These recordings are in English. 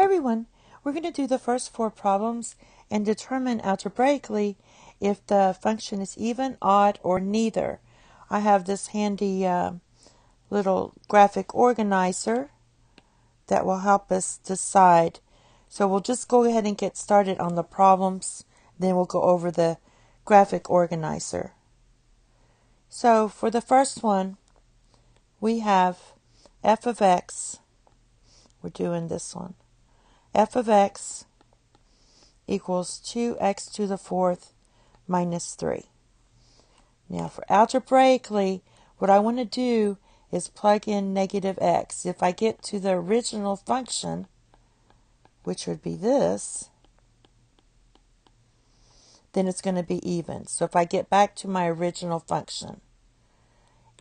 everyone, we're going to do the first 4 problems and determine algebraically if the function is even, odd, or neither. I have this handy little graphic organizer that will help us decide. So we'll just go ahead and get started on the problems, then we'll go over the graphic organizer. So for the first one, we have f of x, we're doing this one, f of x equals 2x to the 4th minus 3. Now for algebraically, what I want to do is plug in negative x. If I get to the original function, which would be this, then it's going to be even. So if I get back to my original function.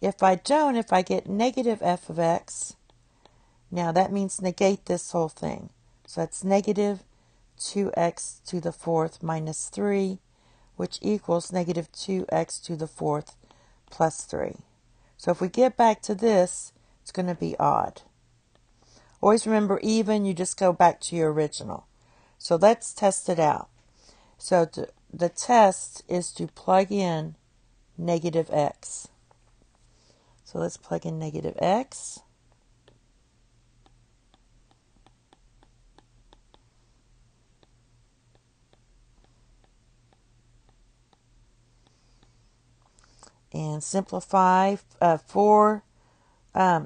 If I don't, if I get negative f of x, now that means negate this whole thing. So that's negative 2x to the 4th minus 3, which equals negative 2x to the 4th plus 3. So if we get back to this, it's going to be odd. Always remember even, you just go back to your original. So let's test it out. So the test is to plug in negative x. So let's plug in negative x. And simplify. 4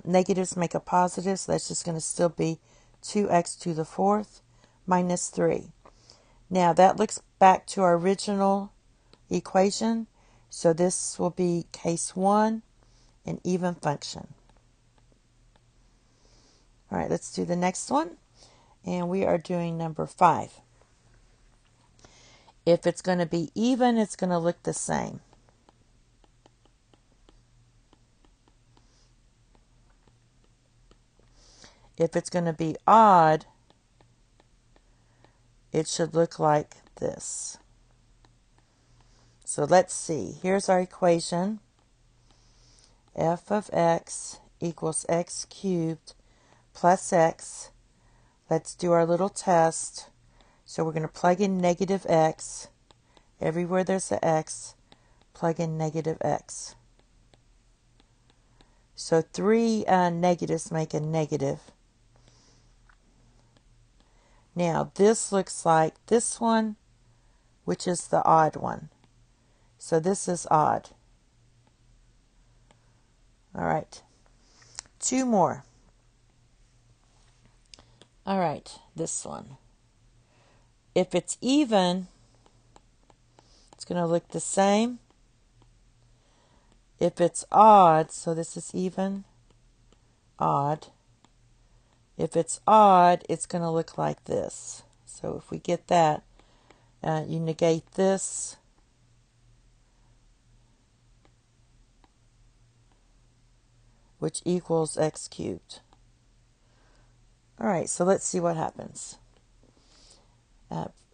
negatives make a positive, so that's just going to still be 2x to the 4th minus 3. Now that looks back to our original equation, so this will be case 1, an even function. All right, let's do the next one, and we are doing number 5. If it's going to be even, it's going to look the same. If it's going to be odd, it should look like this. So let's see. Here's our equation. F of x equals x cubed plus x. Let's do our little test. So we're going to plug in negative x. Everywhere there's an x, plug in negative x. So 3 negatives make a negative. Now this looks like this one, which is the odd one. So this is odd. All right, 2 more. All right, this one. If it's even, it's going to look the same. If it's odd, so this is even, odd. If it's odd, it's going to look like this. So if we get that, you negate this. Which equals x cubed. All right, so let's see what happens.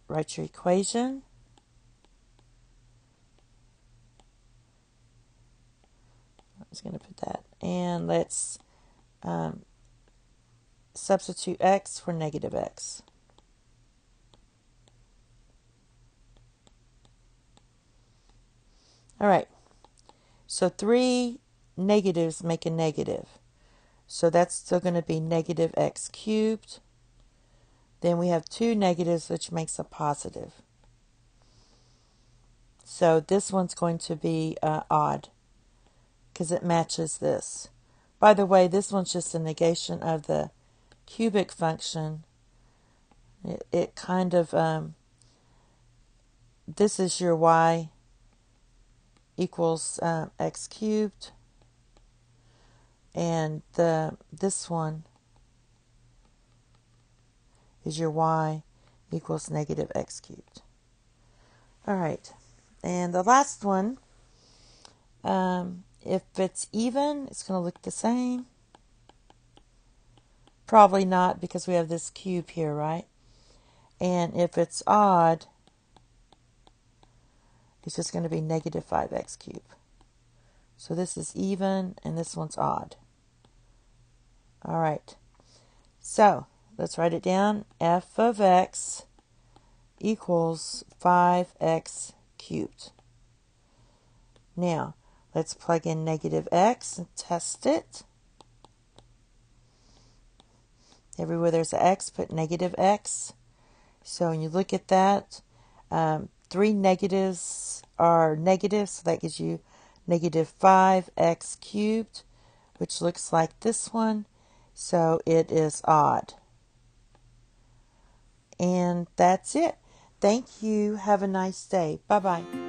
Write your equation. I'm just going to put that. And let's substitute x for negative x. All right, so 3 negatives make a negative. So that's still going to be negative x cubed. Then we have 2 negatives, which makes a positive. So this one's going to be odd because it matches this. By the way, this one's just a negation of the cubic function. It kind of, this is your y equals x cubed. And this one is your y equals negative x cubed. All right, and the last one, if it's even, it's going to look the same. Probably not because we have this cube here, right? And if it's odd, it's just going to be negative 5x cubed. So this is even, and this one's odd. All right, so let's write it down. F of x equals 5x cubed. Now, let's plug in negative x and test it. Everywhere there's an x, put negative x. So when you look at that, 3 negatives are negative, so that gives you negative 5x cubed, which looks like this one. So it is odd. And that's it. Thank you. Have a nice day. Bye-bye.